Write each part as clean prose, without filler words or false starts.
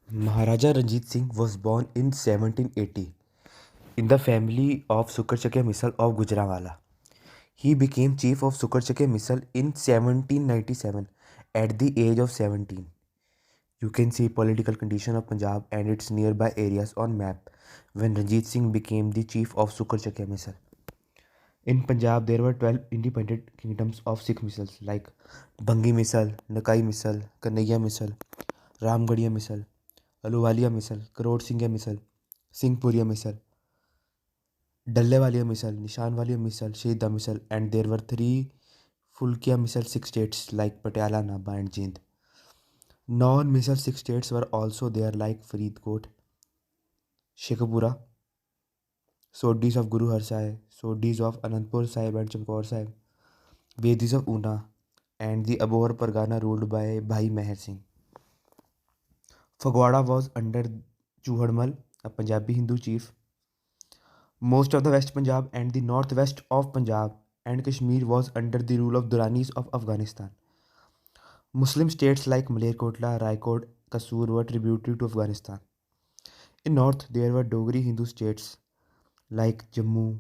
Maharaja Ranjit Singh was born in 1780 in the family of Sukarchakia Misal of Gujranwala. He became chief of Sukarchakia Misal in 1797 at the age of 17. You can see political condition of Punjab and its nearby areas on map when Ranjit Singh became the chief of Sukarchakia Misal. In Punjab, there were 12 independent kingdoms of Sikh Misals like Bhangi Misal, Nakai Misal, Kanhaiya Misal, Ramgarhia Misal, Ahluwalia Misal, Karod Singhia Misal, Singhpuria Misal, Dallewalia Misal, Nishanwalia Misal, Shehida Misal, and there were three Fulkia Misal Sikh states like Patiala, Nabha, and Jind. Non-Misal Sikh states were also there like Faridkot, Shekhupura, Sodis of Guru Har Sahib, Sodis of Anandpur Sahib and Chamkaur Sahib, Bedis of Una, and the Abor Pargana ruled by Bhai Meher Singh. Fagwada was under Chuhadmal, a Punjabi Hindu chief. Most of the West Punjab and the northwest of Punjab and Kashmir was under the rule of Duranis of Afghanistan. Muslim states like Malerkotla, Raikot, Kasur were tributary to Afghanistan. In north, there were Dogri Hindu states like Jammu,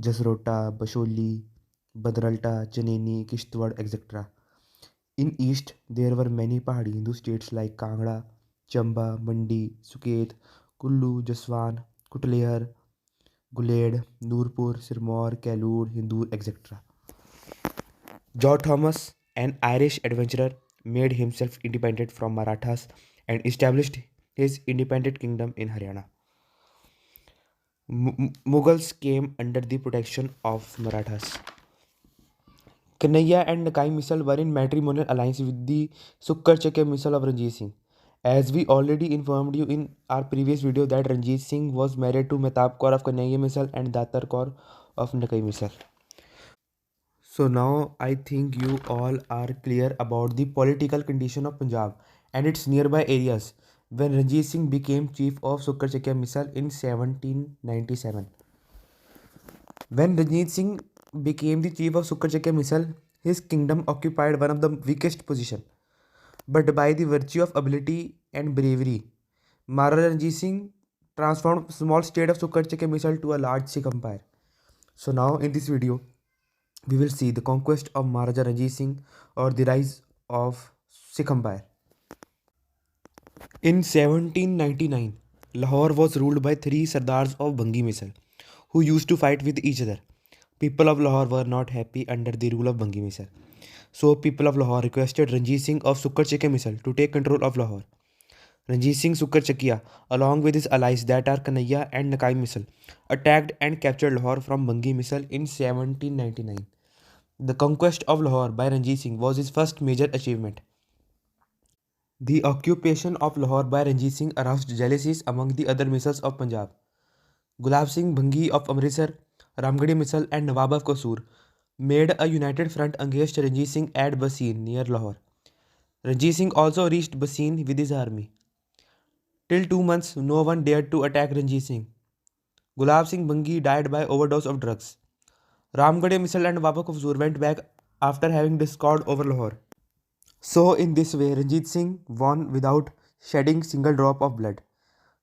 Jasrota, Basholi, Badralta, Chaneni, Kishtwar, etc. In east, there were many Pahadi Hindu states like Kangra, Chamba, Mandi, Suket, Kullu, Jaswan, Kutlear, Guled, Nurpur, Sirmaur, Kalur, Hindur, etc. George Thomas, an Irish adventurer, made himself independent from Marathas and established his independent kingdom in Haryana. Mughals came under the protection of Marathas. Kanhaiya and Nakai Misal were in matrimonial alliance with the Sukkar Chakya Misal of Ranjit Singh. As we already informed you in our previous video that Ranjit Singh was married to Mehtab Kaur of Kanhaiya Misal and Datar Kaur of Nakai Misal. So now I think you all are clear about the political condition of Punjab and its nearby areas when Ranjit Singh became chief of Sukkar Chakya Misal in 1797. When Ranjit Singh became the chief of Sukkar Chakya Misal, his kingdom occupied one of the weakest position. But by the virtue of ability and bravery, Maharaja Ranjit Singh transformed small state of Sukkar Chakya Misal to a large Sikh empire. So now in this video, we will see the conquest of Maharaja Ranjit Singh or the rise of Sikh Empire. In 1799, Lahore was ruled by three Sardars of Bhangi Misal, who used to fight with each other. People of Lahore were not happy under the rule of Bhangi Misal. So people of Lahore requested Ranjit Singh of Sukkar Chakya Misal to take control of Lahore. Ranjit Singh Sukkar Chakia, along with his allies that are Kanhaiya and Nakai Misal, attacked and captured Lahore from Bhangi Misal in 1799. The conquest of Lahore by Ranjit Singh was his first major achievement. The occupation of Lahore by Ranjit Singh aroused jealousies among the other misls of Punjab. Gulab Singh Bhangi of Amritsar, Ramgarhi Misl and Nawab of Kasur made a united front against Ranjit Singh at Bassein near Lahore. Ranjit Singh also reached Bassein with his army. Till 2 months, no one dared to attack Ranjit Singh. Gulab Singh Bhangi died by overdose of drugs. Ramgarhi Misl and Nawab of Kasur went back after having discord over Lahore. So in this way, Ranjit Singh won without shedding single drop of blood.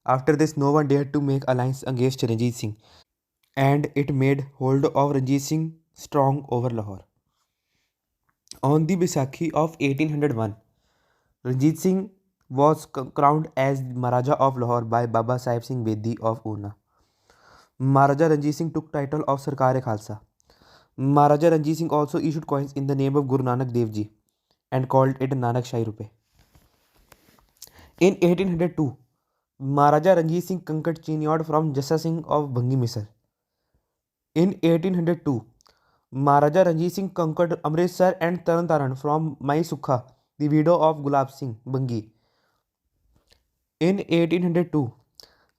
After this, no one dared to make alliance against Ranjit Singh, and it made hold of Ranjit Singh strong over Lahore. On the Baisakhi of 1801, Ranjit Singh was crowned as Maharaja of Lahore by Baba Sahib Singh Bedi of Una. Maharaja Ranjit Singh took title of Sarkar-e-Khalsa. Maharaja Ranjit Singh also issued coins in the name of Guru Nanak Dev Ji and called it Nanak Shahi Rupee. In 1802, Maharaja Ranjit Singh conquered Chinniyod from Jassa Singh of Bhangi Misal. In 1802, Maharaja Ranjit Singh conquered Amritsar and Taran from Mai Sukha, the widow of Gulab Singh Bhangi. In 1802,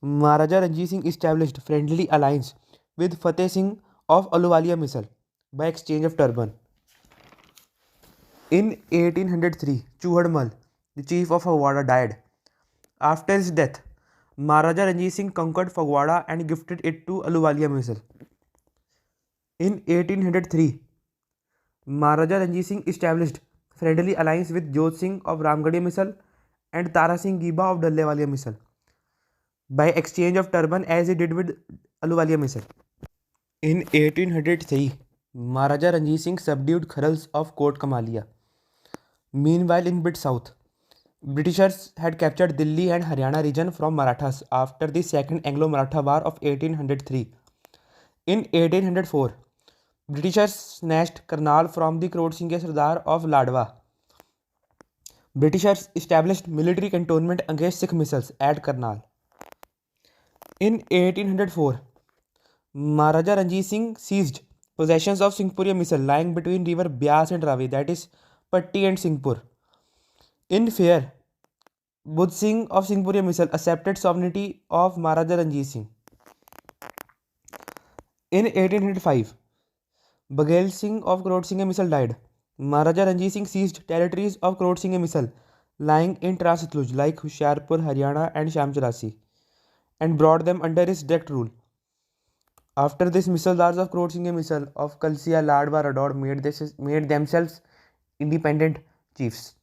Maharaja Ranjit Singh established friendly alliance with Fateh Singh of Ahluwalia Misal by exchange of turban. In 1803, Chuhadmal, the chief of Fagwada, died. After his death, Maharaja Ranjit Singh conquered Fagwada and gifted it to Ahluwalia Misal. In 1803, Maharaja Ranjit Singh established friendly alliance with Jodh Singh of Ramgarhi Misal and Tara Singh Giba of Dallewalia Misal by exchange of turban as he did with Ahluwalia Misal. In 1803, Maharaja Ranjit Singh subdued Kharals of Kot Kamalia. Meanwhile, in bit south, Britishers had captured Delhi and Haryana region from Marathas after the Second Anglo-Maratha War of 1803. In 1804, Britishers snatched Karnal from the Crore Singh Sardar of Ladwa. Britishers established military cantonment against Sikh missiles at Karnal. In 1804, Maharaja Ranjit Singh seized possessions of Singhpuriya Misal lying between river Byas and Ravi, that is Patti and Singhpur. In fear, Budh Singh of Singhpuriya Misal accepted sovereignty of Maharaja Ranjit Singh. In 1805, Baghel Singh of Crore Singh Misal died. Maharaja Ranjit Singh seized territories of Crore Singh Misal lying in Trans-Satluj like Hoshiarpur, Haryana and Shamcharasi and brought them under his direct rule. After this, Misaldars of Crore Singh Misal of Kalsia, Ladwa, Rador made themselves independent chiefs.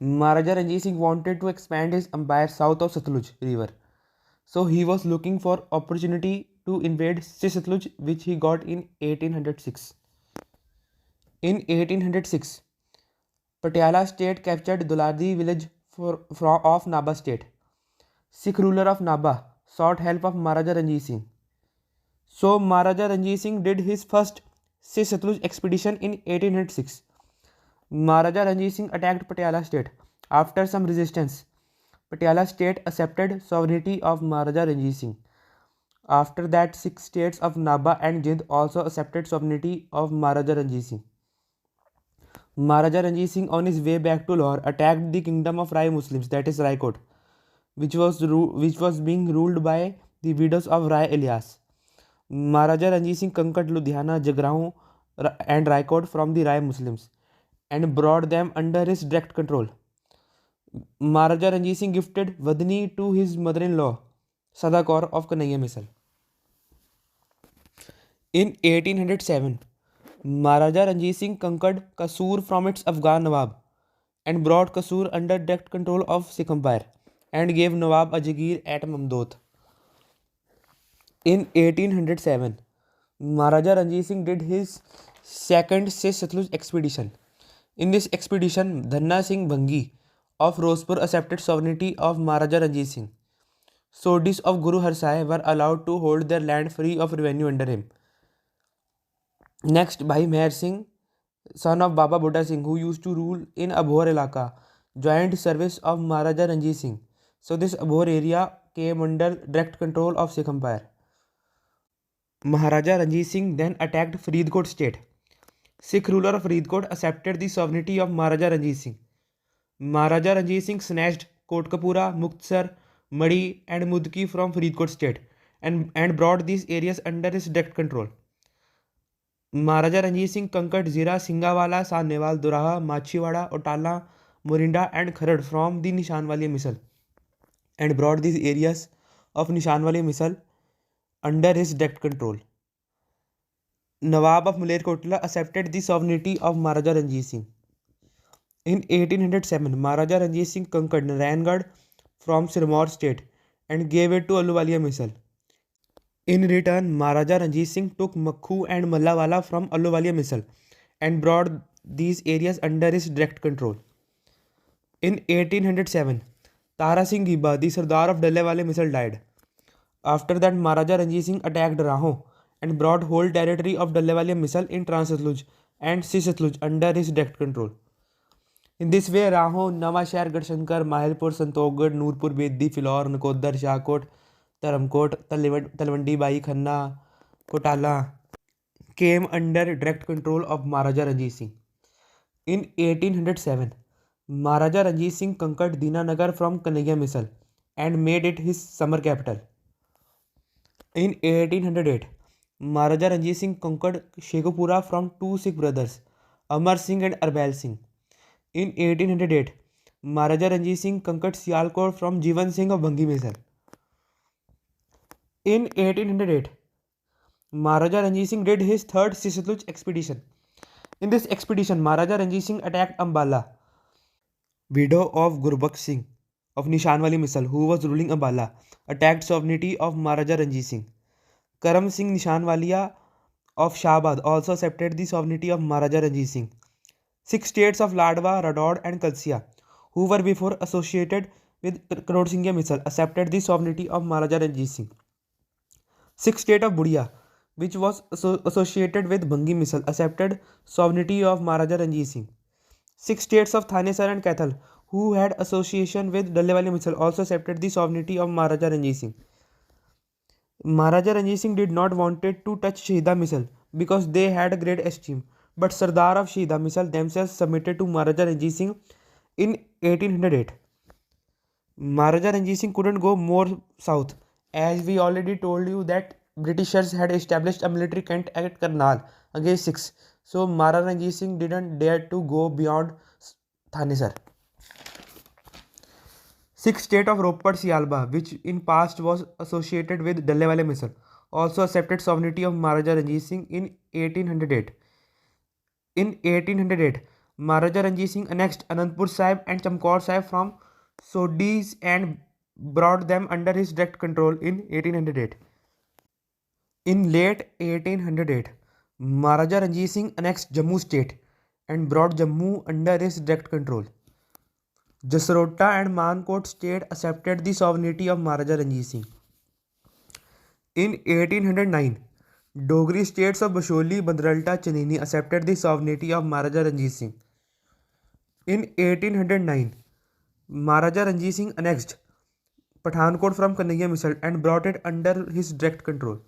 Maharaja Ranjit Singh wanted to expand his empire south of Satluj river. So he was looking for opportunity to invade Satluj, which he got in 1806. In 1806, Patiala state captured Duladi village of Nabha state. Sikh ruler of Nabha sought help of Maharaja Ranjit Singh. So Maharaja Ranjit Singh did his first Satluj expedition in 1806. Maharaja Ranjit Singh attacked Patiala state. After some resistance, Patiala state accepted sovereignty of Maharaja Ranjit Singh. After that, 6 states of Nabha and Jind also accepted sovereignty of Maharaja Ranjit Singh. Maharaja Ranjit Singh on his way back to Lahore attacked the kingdom of Rai Muslims, that is Raikot, which was being ruled by the widows of Rai Ilyas. Maharaja Ranjit Singh conquered Ludhiana, Jagrahon and Raikot from the Rai Muslims and brought them under his direct control. Maharaja Ranjit Singh gifted Vadni to his mother-in-law, Sada Kaur of Kanhaiya Misal. In 1807, Maharaja Ranjit Singh conquered Kasur from its Afghan Nawab and brought Kasur under direct control of Sikh Empire and gave Nawab a Jagir at Mamdot. In 1807, Maharaja Ranjit Singh did his second Satluj expedition. In this expedition, Dhanna Singh Bhangi of Firozpur accepted sovereignty of Maharaja Ranjit Singh. Sodhis of Guru Har Sai were allowed to hold their land free of revenue under him. Next, Bhai Meher Singh, son of Baba Buddha Singh, who used to rule in Abhor Elaka, joined service of Maharaja Ranjit Singh. So this Abhor area came under direct control of Sikh Empire. Maharaja Ranjit Singh then attacked Faridkot state. Sikh ruler of Faridkot accepted the sovereignty of Maharaja Ranjit Singh. Maharaja Ranjit Singh snatched Kotkapura, Muktsar, Madi and Mudki from Faridkot state and brought these areas under his direct control. Maharaja Ranjit Singh conquered Zira, Singawala, Sanewal, Duraha, Machiwada, Otala, Morinda and Kharad from the Nishanwali Misal and brought these areas of Nishanwali Misal under his direct control. Nawab of Malerkotla accepted the sovereignty of Maharaja Ranjit Singh. In 1807, Maharaja Ranjit Singh conquered Narayangarh from Sirmaur state and gave it to Ahluwalia Misal. In return, Maharaja Ranjit Singh took Makhu and Mallawala from Ahluwalia Misal and brought these areas under his direct control. In 1807, Tara Singh Giba, the Sardar of Dallewalia Misal, died. After that, Maharaja Ranjit Singh attacked Raho and brought whole territory of Dallewalia Misal in Trans-Satluj and Satluj under his direct control. In this way, Raho, Nawashahar, Gadshankar, Mahilpur, Santokgarh, Noorpur, Beddi, Philor, Nakodar, Shahkot, Dharamkot, Talwandi, Bai, Khanna, Kotala came under direct control of Maharaja Ranjit Singh. In 1807, Maharaja Ranjit Singh conquered Dinanagar from Kanhaiya Misal and made it his summer capital. In 1808, Maharaja Ranjit Singh conquered Shekhupura from two Sikh brothers, Amar Singh and Arbel Singh. In 1808, Maharaja Ranjit Singh conquered Sialkot from Jivan Singh of Bhangi Misal. In 1808, Maharaja Ranjit Singh did his third Satluj expedition. In this expedition, Maharaja Ranjit Singh attacked Ambala. widow of Gurbakh Singh of Nishanwali Misal, who was ruling Ambala, attacked sovereignty of Maharaja Ranjit Singh. Karam Singh Nishanwalia of Shahabad also accepted the sovereignty of Maharaja Ranjit Singh. 6 states of Ladwa, Rador and Kalsia, who were before associated with Karod Singh Misal, accepted the sovereignty of Maharaja Ranjit Singh. 6 state of Budia, which was associated with Bhangi Misal, accepted sovereignty of Maharaja Ranjit Singh. 6 states of Thanesar and Kaithal, who had association with Dallewali Misal, also accepted the sovereignty of Maharaja Ranjit Singh. Maharaja Ranjit Singh did not wanted to touch Shahida Misal because they had a great esteem, but Sardar of Shahida Misal themselves submitted to Maharaja Ranjit Singh in 1808. Maharaja Ranjit Singh couldn't go more south, as we already told you that Britishers had established a military camp at Karnal against Sikhs. So Maharaja Ranjit Singh didn't dare to go beyond Thanesar. 6th state of Ropar Sialba, which in past was associated with Dallewale Misal, also accepted sovereignty of Maharaja Ranjit Singh in 1808. In 1808, Maharaja Ranjit Singh annexed Anandpur Sahib and Chamkaur Sahib from Sodhis and brought them under his direct control in 1808. In late 1808, Maharaja Ranjit Singh annexed Jammu state and brought Jammu under his direct control. Jasrota and Mankot state accepted the sovereignty of Maharaja Ranjit Singh. In 1809, Dogri states of Basholi, Badralta, Chanini accepted the sovereignty of Maharaja Ranjit Singh. In 1809, Maharaja Ranjit Singh annexed Pathankot from Kanhaiya Misal and brought it under his direct control.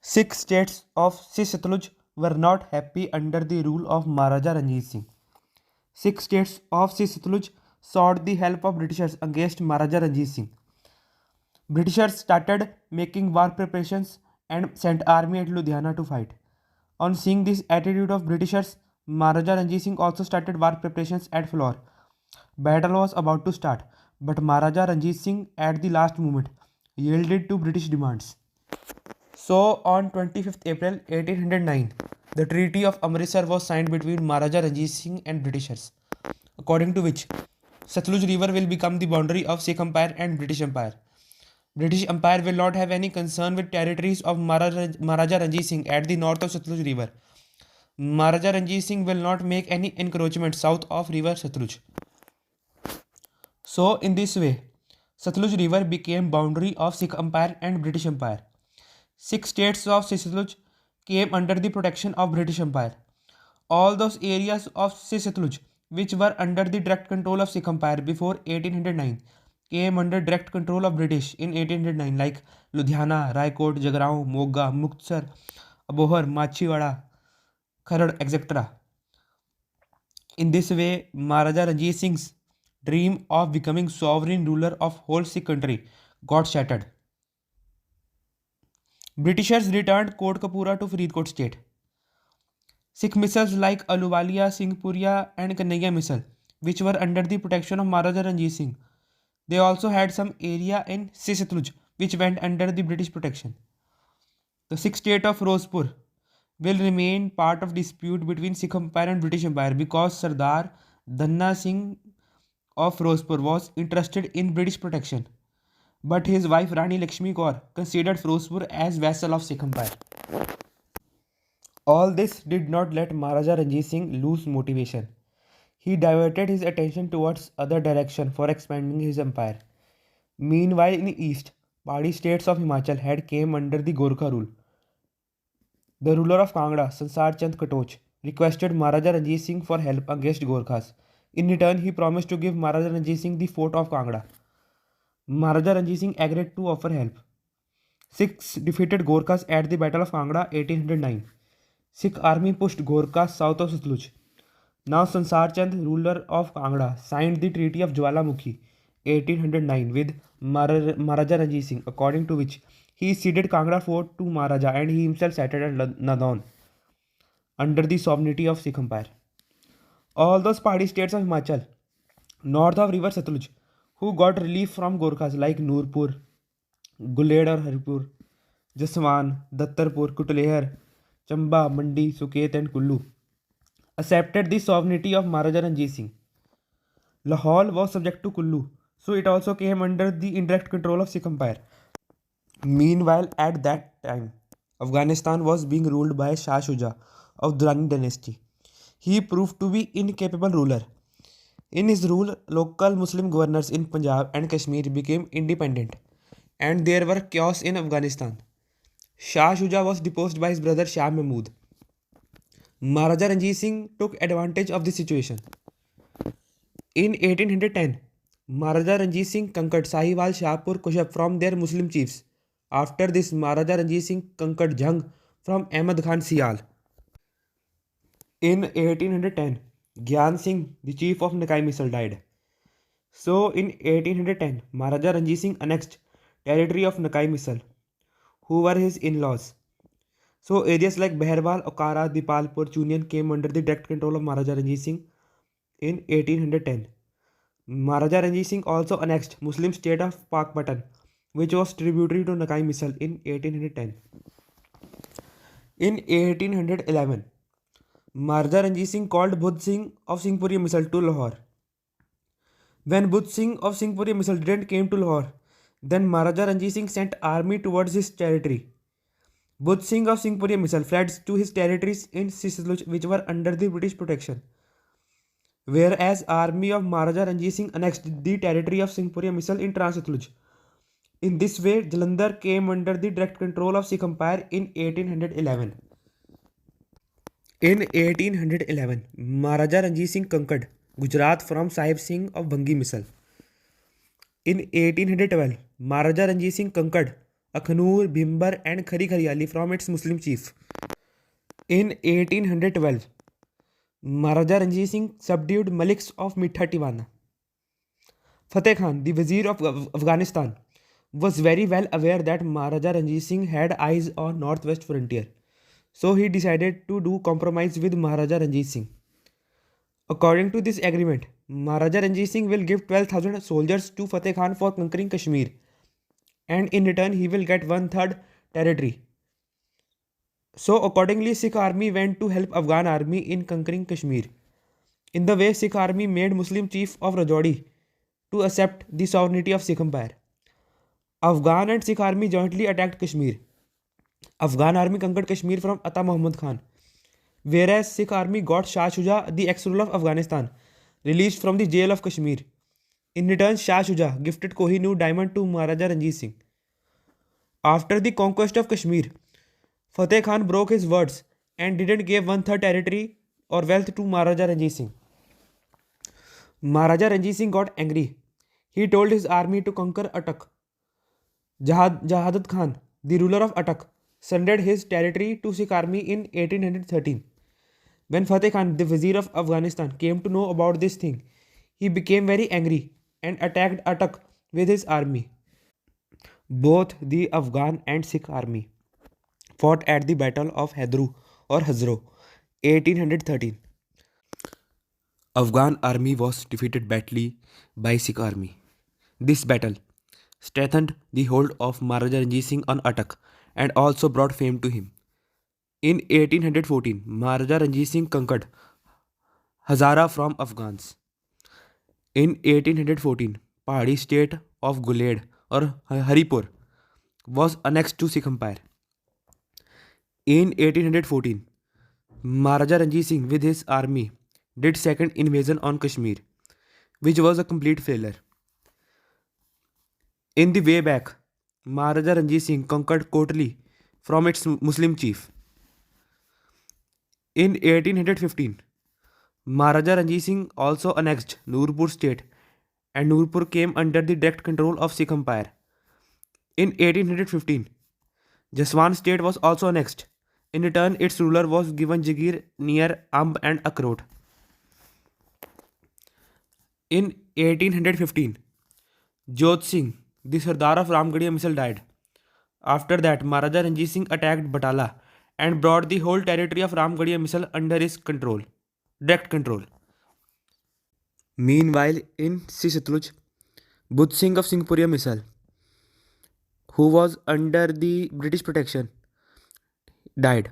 6 states of Satluj were not happy under the rule of Maharaja Ranjit Singh. 6 states of Satluj sought the help of Britishers against Maharaja Ranjit Singh. Britishers started making war preparations and sent army at Ludhiana to fight. On seeing this attitude of Britishers, Maharaja Ranjit Singh also started war preparations at Flor. Battle was about to start, but Maharaja Ranjit Singh at the last moment yielded to British demands. So on 25th April 1809, the Treaty of Amritsar was signed between Maharaja Ranjit Singh and Britishers, according to which Satluj River will become the boundary of Sikh Empire and British Empire. British Empire will not have any concern with territories of Maharaja Ranjit Singh at the north of Satluj River. Maharaja Ranjit Singh will not make any encroachment south of river Satluj. So in this way, Satluj River became boundary of Sikh Empire and British Empire. 6 states of Satluj came under the protection of British Empire. All those areas of Satluj which were under the direct control of Sikh Empire before 1809 came under direct control of British in 1809, like Ludhiana, Raikot, Jagraon, Moga, Muktsar, Abohar, Machiwada, Kharad, etc. In this way, Maharaja Ranjit Singh's dream of becoming sovereign ruler of whole Sikh country got shattered. Britishers returned Kot Kapura to Faridkot state. Sikh misals like Aluwalia, Singhpuria and Kanhaiya Misal, which were under the protection of Maharaja Ranjit Singh. They also had some area in Satluj, which went under the British protection. The Sikh state of Firozpur will remain part of dispute between Sikh Empire and British Empire because Sardar Dhanna Singh of Firozpur was interested in British protection, but his wife Rani Lakshmi Kaur considered Firozpur as vassal of Sikh Empire. All this did not let Maharaja Ranjit Singh lose motivation. He diverted his attention towards other direction for expanding his empire. Meanwhile, in the east, Pahadi states of Himachal had came under the Gorkha rule. The ruler of Kangra, Sansar Chand Katoch, requested Maharaja Ranjit Singh for help against Gorkhas. In return, he promised to give Maharaja Ranjit Singh the fort of Kangra. Maharaja Ranjit Singh agreed to offer help. Sikhs defeated Gorkhas at the Battle of Kangra 1809. Sikh army pushed Gorkhas south of Satluj. Now Sansar Chand, ruler of Kangra, signed the Treaty of Jwalamukhi 1809 with Maharaja Ranjit Singh, according to which he ceded Kangra fort to Maharaja and he himself settled at Nadaun under the sovereignty of Sikh Empire. All those Pahadi states of Himachal, north of river Satluj, who got relief from Gorkhas like Noorpur, Guled or Haripur, Jaswan, Dattarpur, Kutlehar, Chamba, Mandi, Suket and Kullu, accepted the sovereignty of Maharaja Ranjit Singh. Lahore was subject to Kullu, so it also came under the indirect control of Sikh Empire. Meanwhile, at that time, Afghanistan was being ruled by Shah Shuja of Durrani dynasty. He proved to be incapable ruler. In his rule, local Muslim governors in Punjab and Kashmir became independent, and there were chaos in Afghanistan. Shah Shuja was deposed by his brother Shah Mahmud. Maharaja Ranjit Singh took advantage of the situation. In 1810, Maharaja Ranjit Singh conquered Sahiwal Shahpur Kushab from their Muslim chiefs. After this, Maharaja Ranjit Singh conquered Jhang from Ahmad Khan Sial. In 1810, Gyan Singh, the chief of Nakai Misl, died. So, in 1810, Maharaja Ranjit Singh annexed territory of Nakai Misl, who were his in-laws. So, areas like Behrwal, Okara, Dipalpur, Chunian came under the direct control of Maharaja Ranjit Singh in 1810. Maharaja Ranjit Singh also annexed Muslim state of Pakpatan, which was tributary to Nakai Misl in 1810. In 1811, Maharaja Ranjit Singh called Budh Singh of Singhpuri Misl to Lahore. When Budh Singh of Singhpuri Misl didn't came to Lahore, then Maharaja Ranjit Singh sent army towards his territory. Budh Singh of Singhpuri Misl fled to his territories in Sisluj, which were under the British protection. Whereas army of Maharaja Ranjit Singh annexed the territory of Singhpuri Misl in Trans-Satluj. In this way, Jalandhar came under the direct control of Sikh Empire in 1811. In 1811, Maharaja Ranjit Singh conquered Gujarat from Sahib Singh of Bhangi Misl. In 1812, Maharaja Ranjit Singh conquered Akhnur, Bhimbar and Khari Khariali from its Muslim chief. In 1812, Maharaja Ranjit Singh subdued Maliks of Mitha Tiwana. Fateh Khan, the Vizier of Afghanistan, was very well aware that Maharaja Ranjit Singh had eyes on northwest frontier. So he decided to do compromise with Maharaja Ranjit Singh. According to this agreement, Maharaja Ranjit Singh will give 12,000 soldiers to Fateh Khan for conquering Kashmir, and in return he will get 1/3 territory. So accordingly, Sikh army went to help Afghan army in conquering Kashmir. In the way, Sikh army made Muslim chief of Rajouri to accept the sovereignty of Sikh Empire. Afghan and Sikh army jointly attacked Kashmir. Afghan army conquered Kashmir from Ata Muhammad Khan, whereas Sikh army got Shah Shuja, the ex-ruler of Afghanistan, released from the jail of Kashmir. In return, Shah Shuja gifted Kohinoor diamond to Maharaja Ranjit Singh. After the conquest of Kashmir, Fateh Khan broke his words and didn't give 1/3 territory or wealth to Maharaja Ranjit Singh. Maharaja Ranjit Singh got angry. He told his army to conquer Attock. Jahadat Khan, the ruler of Attock, surrendered his territory to Sikh army in 1813. When Fateh Khan, the Vizier of Afghanistan, came to know about this thing, he became very angry and attacked Attock with his army. Both the Afghan and Sikh army fought at the Battle of Hedru or Hazro, 1813. Afghan army was defeated badly by Sikh army. This battle strengthened the hold of Maharaja Ranjit Singh on Attock and also brought fame to him. In 1814, Maharaja Ranjit Singh conquered Hazara from Afghans. In 1814, Pahadi state of Guled or Haripur was annexed to Sikh Empire. In 1814, Maharaja Ranjit Singh with his army did second invasion on Kashmir, which was a complete failure. In the way back, Maharaja Ranjit Singh conquered Kotli from its Muslim chief. In 1815, Maharaja Ranjit Singh also annexed Nurpur state, and Nurpur came under the direct control of Sikh Empire. In 1815, Jaswan state was also annexed. In return, its ruler was given Jagir near Amb and Akrot. In 1815, Jodh Singh, the Sardar of Ramgarhia Misl, died. After that, Maharaja Ranjit Singh attacked Batala and brought the whole territory of Ramgarhia Misl under his control, direct control. Meanwhile, in Sisluj, Budh Singh of Singhpuri Misl, who was under the British protection, died,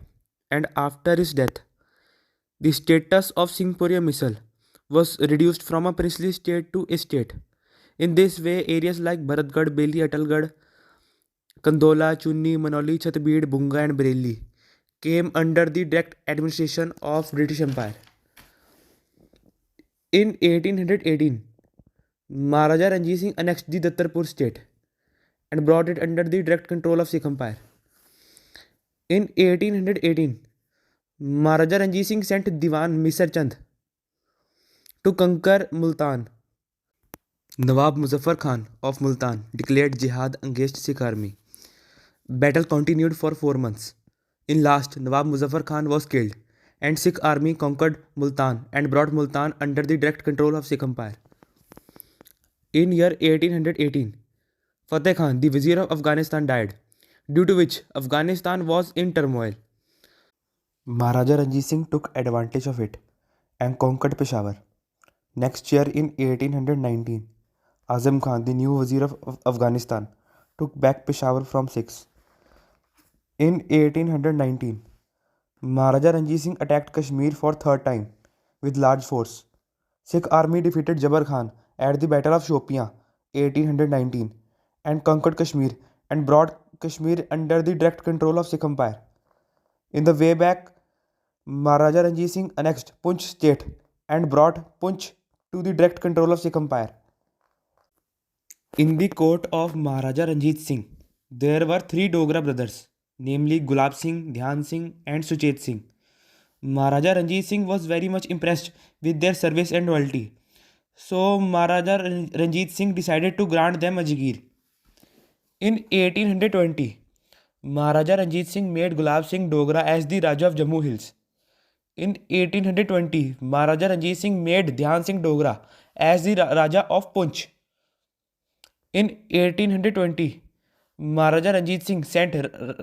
and after his death, the status of Singhpuri Misl was reduced from a princely state to a state. In this way, areas like Bharatgarh, Beli, Atalgarh, Kandola, Chunni, Manoli, Chhatbir, Bunga, and Bareilly came under the direct administration of British Empire. In 1818, Maharaja Ranjit Singh annexed the Dattarpur state and brought it under the direct control of Sikh Empire. In 1818, Maharaja Ranjit Singh sent Diwan Misar Chand to conquer Multan. Nawab Muzaffar Khan of Multan declared jihad against Sikh army. Battle continued for 4 months. In last, Nawab Muzaffar Khan was killed, and Sikh army conquered Multan and brought Multan under the direct control of Sikh Empire. In year 1818, Fateh Khan, the Vizier of Afghanistan, died, due to which Afghanistan was in turmoil. Maharaja Ranjit Singh took advantage of it and conquered Peshawar. Next year in 1819, Azam Khan, the new Vizier of Afghanistan, took back Peshawar from Sikhs. In 1819, Maharaja Ranjit Singh attacked Kashmir for third time with large force. Sikh army defeated Jabbar Khan at the Battle of Shopian 1819 and conquered Kashmir and brought Kashmir under the direct control of Sikh Empire. In the way back, Maharaja Ranjit Singh annexed Punch state and brought Punch to the direct control of Sikh Empire. In the court of Maharaja Ranjit Singh, there were three Dogra brothers, namely Gulab Singh, Dhyan Singh, and Suchet Singh. Maharaja Ranjit Singh was very much impressed with their service and loyalty. So Maharaja Ranjit Singh decided to grant them a Jagir. In 1820, Maharaja Ranjit Singh made Gulab Singh Dogra as the Raja of Jammu Hills. In 1820, Maharaja Ranjit Singh made Dhyan Singh Dogra as the Raja of Punch. In 1820, Maharaja Ranjit Singh sent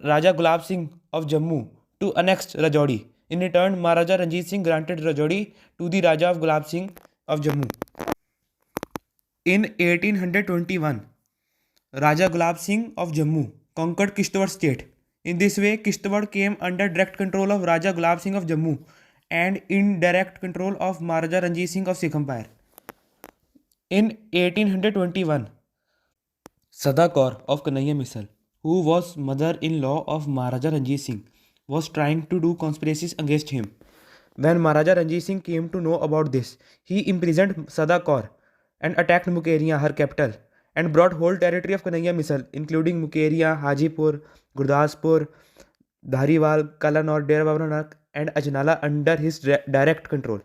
Raja Gulab Singh of Jammu to annex Rajouri. In return, Maharaja Ranjit Singh granted Rajouri to the Raja of Gulab Singh of Jammu. In 1821, Raja Gulab Singh of Jammu conquered Kishtwar state. In this way, Kishtwar came under direct control of Raja Gulab Singh of Jammu and indirect control of Maharaja Ranjit Singh of Sikh Empire. In 1821, Sada Kaur of Kanhaiya Misal, who was mother-in-law of Maharaja Ranjit Singh, was trying to do conspiracies against him. When Maharaja Ranjit Singh came to know about this, he imprisoned Sada Kaur and attacked Mukeriya, her capital, and brought whole territory of Kanhaiya Misal, including Mukeriya, Hajipur, Gurdaspur, Dhariwal, Kalanor, Dera Baba Nanak, and Ajnala under his direct control.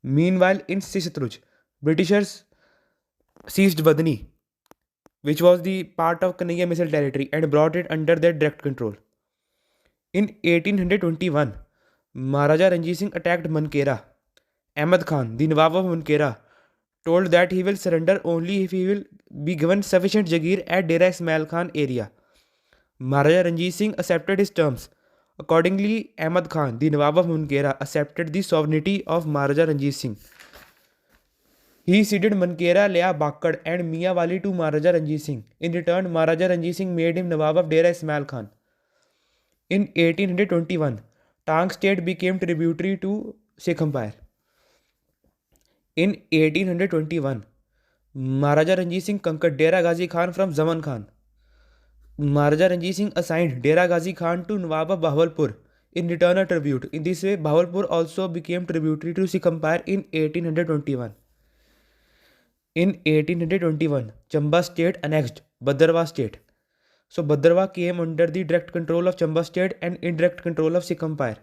Meanwhile, in Sisatruj, Britishers seized Badni, which was the part of Kanhaiya Misal territory, and brought it under their direct control. In 1821, Maharaja Ranjit Singh attacked Mankera. Ahmad Khan, the Nawab of Mankera, told that he will surrender only if he will be given sufficient Jagir at Dera Ismail Khan area. Maharaja Ranjit Singh accepted his terms. Accordingly, Ahmad Khan, the Nawab of Mankera, accepted the sovereignty of Maharaja Ranjit Singh. He ceded Mankera, Lea, Bakad and Mia Wali to Maharaja Ranjit Singh. In return, Maharaja Ranjit Singh made him Nawab of Dera Ismail Khan. In 1821, Tang state became tributary to Sikh Empire. In 1821, Maharaja Ranjit Singh conquered Dera Ghazi Khan from Zaman Khan. Maharaja Ranjit Singh assigned Dera Ghazi Khan to Nawab of Bahawalpur in return a tribute. In this way, Bahawalpur also became tributary to Sikh Empire in 1821. In 1821, Chamba state annexed Bhadrawa state. So Bhadrawa came under the direct control of Chamba state and indirect control of Sikh Empire.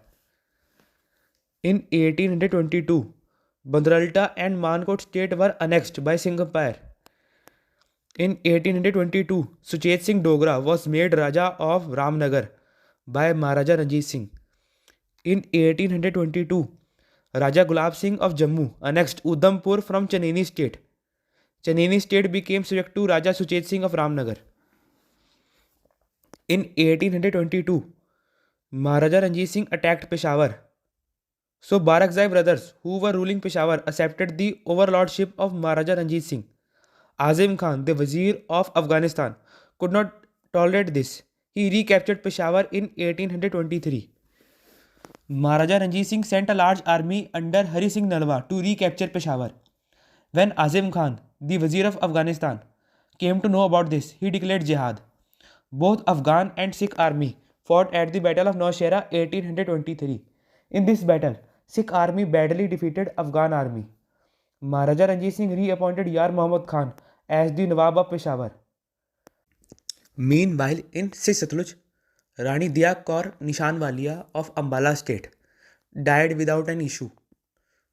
In 1822, Bandralta and Mankot state were annexed by Sikh Empire. In 1822, Suchet Singh Dogra was made Raja of Ramnagar by Maharaja Ranjit Singh. In 1822, Raja Gulab Singh of Jammu annexed Udhampur from Chaneni state. Chaneni state became subject to Raja Suchet Singh of Ramnagar. In 1822, Maharaja Ranjit Singh attacked Peshawar. So Barakzai brothers, who were ruling Peshawar, accepted the overlordship of Maharaja Ranjit Singh. Azim Khan, the Vizier of Afghanistan, could not tolerate this. He recaptured Peshawar in 1823. Maharaja Ranjit Singh sent a large army under Hari Singh Nalwa to recapture Peshawar. When Azim Khan, the Wazir of Afghanistan, came to know about this, he declared jihad. Both Afghan and Sikh army fought at the Battle of Nowshera 1823. In this battle, Sikh army badly defeated Afghan army. Maharaja Ranjit Singh reappointed Yar Muhammad Khan as the Nawab of Peshawar. Meanwhile, in Satluj, Rani Dia Kaur Nishanwalia of Ambala state died without an issue.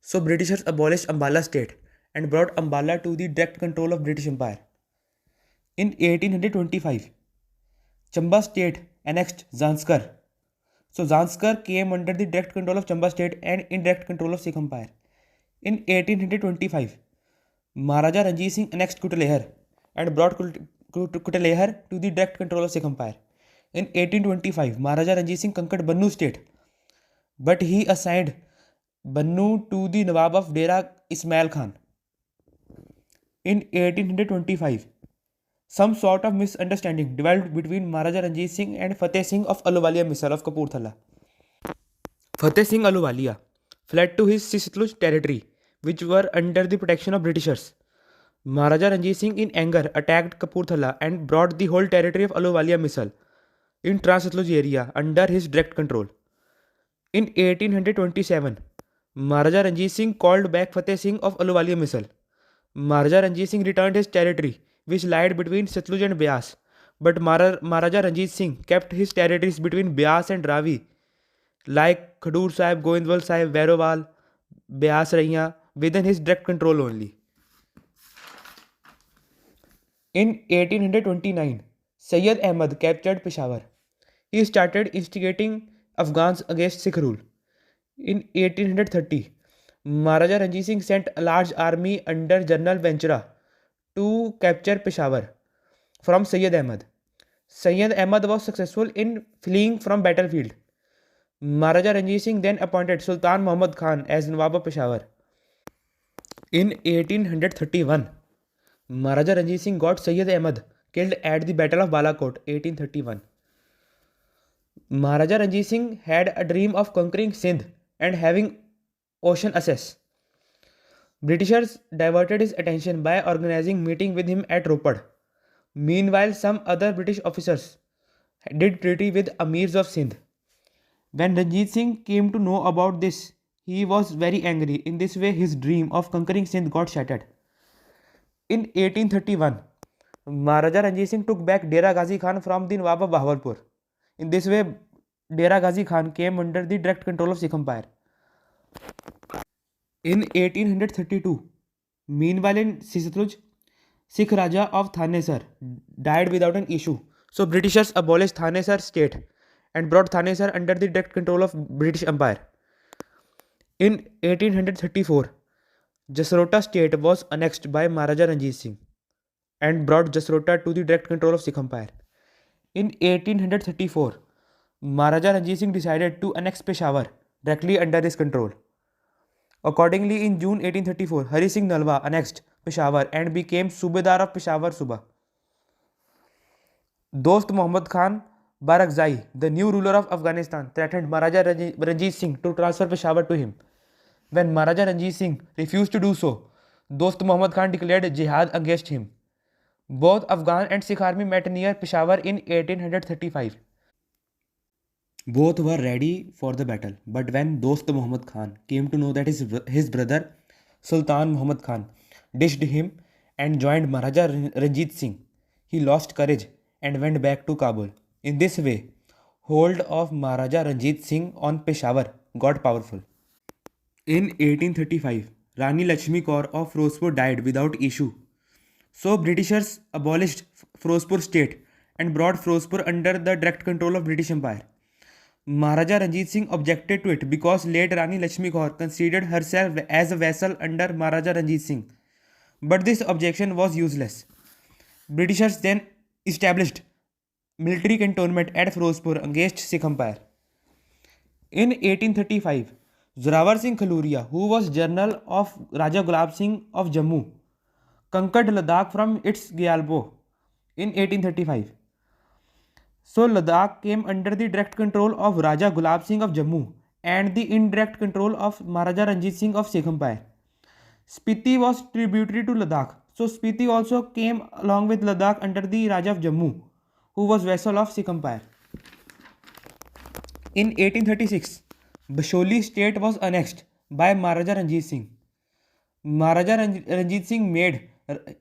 So Britishers abolished Ambala state and brought Ambala to the direct control of British Empire. In 1825, Chamba state annexed Zanskar. So Zanskar came under the direct control of Chamba state and indirect control of Sikh Empire. In 1825, Maharaja Ranjit Singh annexed Kutalehar and brought Kutalehar to the direct control of Sikh Empire. In 1825, Maharaja Ranjit Singh conquered Bannu state, but he assigned Bannu to the Nawab of Dera Ismail Khan. In 1825, some sort of misunderstanding developed between Maharaja Ranjit Singh and Fateh Singh of Ahluwalia Misal of Kapurthala. Fateh Singh Ahluwalia fled to his Satluj territory, which were under the protection of Britishers. Maharaja Ranjit Singh in anger attacked Kapurthala and brought the whole territory of Ahluwalia Misal in Trans-Satluj area under his direct control. In 1827, Maharaja Ranjit Singh called back Fateh Singh of Ahluwalia Misal. Maharaja Ranjit Singh returned his territory, which lied between Satluj and Beas, but Maharaja Ranjit Singh kept his territories between Beas and Ravi, like Khadur Sahib, Goindwal Sahib, Vairowal, Beas Raiya, within his direct control only. In 1829, Sayyid Ahmad captured Peshawar. He started instigating Afghans against Sikh rule. In 1830, Maharaja Ranjit Singh sent a large army under General Ventura to capture Peshawar from Sayyid Ahmad. Sayyid Ahmad was successful in fleeing from battlefield. Maharaja Ranjit Singh then appointed Sultan Muhammad Khan as Nawab of Peshawar. In 1831, Maharaja Ranjit Singh got Sayyid Ahmad killed at the Battle of Balakot, 1831. Maharaja Ranjit Singh had a dream of conquering Sindh and having ocean access. Britishers diverted his attention by organizing meeting with him at Ropar. Meanwhile, some other British officers did treaty with amirs of Sindh. When Ranjit Singh came to know about this, he was very angry. In this way, his dream of conquering Sindh got shattered. In 1831, Maharaja Ranjit Singh took back Dera Ghazi Khan from the Nawab of Bahawalpur. In this way, Dera Ghazi Khan came under the direct control of Sikh Empire. In 1832, meanwhile in Satluj, Sikh Raja of Thanesar died without an issue. So Britishers abolished Thanesar state and brought Thanesar under the direct control of British Empire. In 1834, Jasrota state was annexed by Maharaja Ranjit Singh and brought Jasrota to the direct control of Sikh Empire. In 1834, Maharaja Ranjit Singh decided to annex Peshawar directly under his control. Accordingly, in June 1834, Hari Singh Nalwa annexed Peshawar and became Subedar of Peshawar Suba. Dost Muhammad Khan Barakzai, the new ruler of Afghanistan, threatened Maharaja Ranjit Singh to transfer Peshawar to him. When Maharaja Ranjit Singh refused to do so, Dost Muhammad Khan declared jihad against him. Both Afghan and Sikh army met near Peshawar in 1835. Both were ready for the battle, but when Dost Muhammad Khan came to know that his brother Sultan Muhammad Khan dished him and joined Maharaja Ranjit Singh, he lost courage and went back to Kabul. In this way, hold of Maharaja Ranjit Singh on Peshawar got powerful. In 1835, Rani Lakshmi Kaur of Firozpur died without issue. So Britishers abolished Firozpur state and brought Firozpur under the direct control of British Empire. Maharaja Ranjit Singh objected to it because late Rani Lakshmi Kaur considered herself as a vassal under Maharaja Ranjit Singh. But this objection was useless. Britishers then established military cantonment at Firozpur against Sikh Empire. In 1835, Zorawar Singh Khaluria, who was general of Raja Gulab Singh of Jammu, conquered Ladakh from its Gyalpo in 1835. So Ladakh came under the direct control of Raja Gulab Singh of Jammu and the indirect control of Maharaja Ranjit Singh of Sikh Empire. Spiti was tributary to Ladakh. So Spiti also came along with Ladakh under the Raja of Jammu, who was vassal of Sikh Empire. In 1836, Basholi state was annexed by Maharaja Ranjit Singh. Maharaja Ranjit Singh made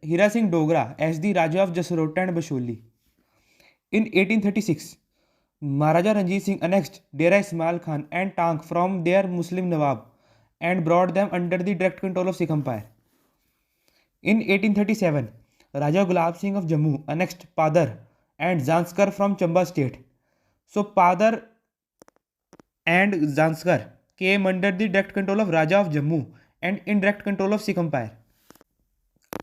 Hira Singh Dogra as the Raja of Jasrota and Basholi. In 1836, Maharaja Ranjit Singh annexed Dera Ismail Khan and Tank from their Muslim Nawab and brought them under the direct control of Sikh Empire. In 1837, Raja Gulab Singh of Jammu annexed Padar and Zanskar from Chamba state. So Padar and Zanskar came under the direct control of Raja of Jammu and indirect control of Sikh Empire.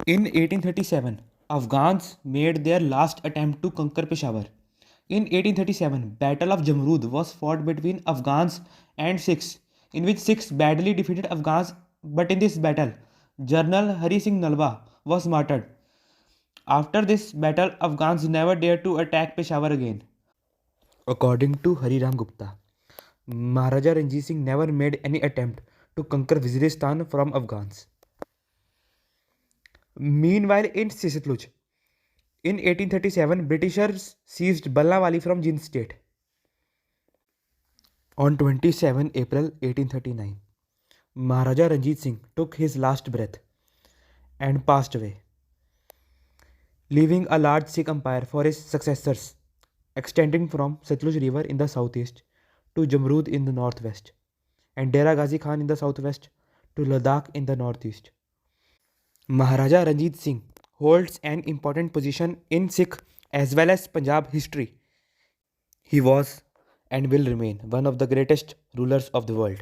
In 1837, Afghans made their last attempt to conquer Peshawar. In 1837, Battle of Jamrud was fought between Afghans and Sikhs, in which Sikhs badly defeated Afghans, but in this battle, General Hari Singh Nalwa was martyred. After this battle, Afghans never dared to attack Peshawar again. According to Hari Ram Gupta, Maharaja Ranjit Singh never made any attempt to conquer Waziristan from Afghans. Meanwhile, in Sisitluj, in 1837, Britishers seized Balnawali from Jind state. On 27 April 1839, Maharaja Ranjit Singh took his last breath and passed away, leaving a large Sikh empire for his successors, extending from Satluj River in the southeast to Jamrud in the northwest, and Dera Ghazi Khan in the southwest to Ladakh in the northeast. Maharaja Ranjit Singh holds an important position in Sikh as well as Punjab history. He was and will remain one of the greatest rulers of the world.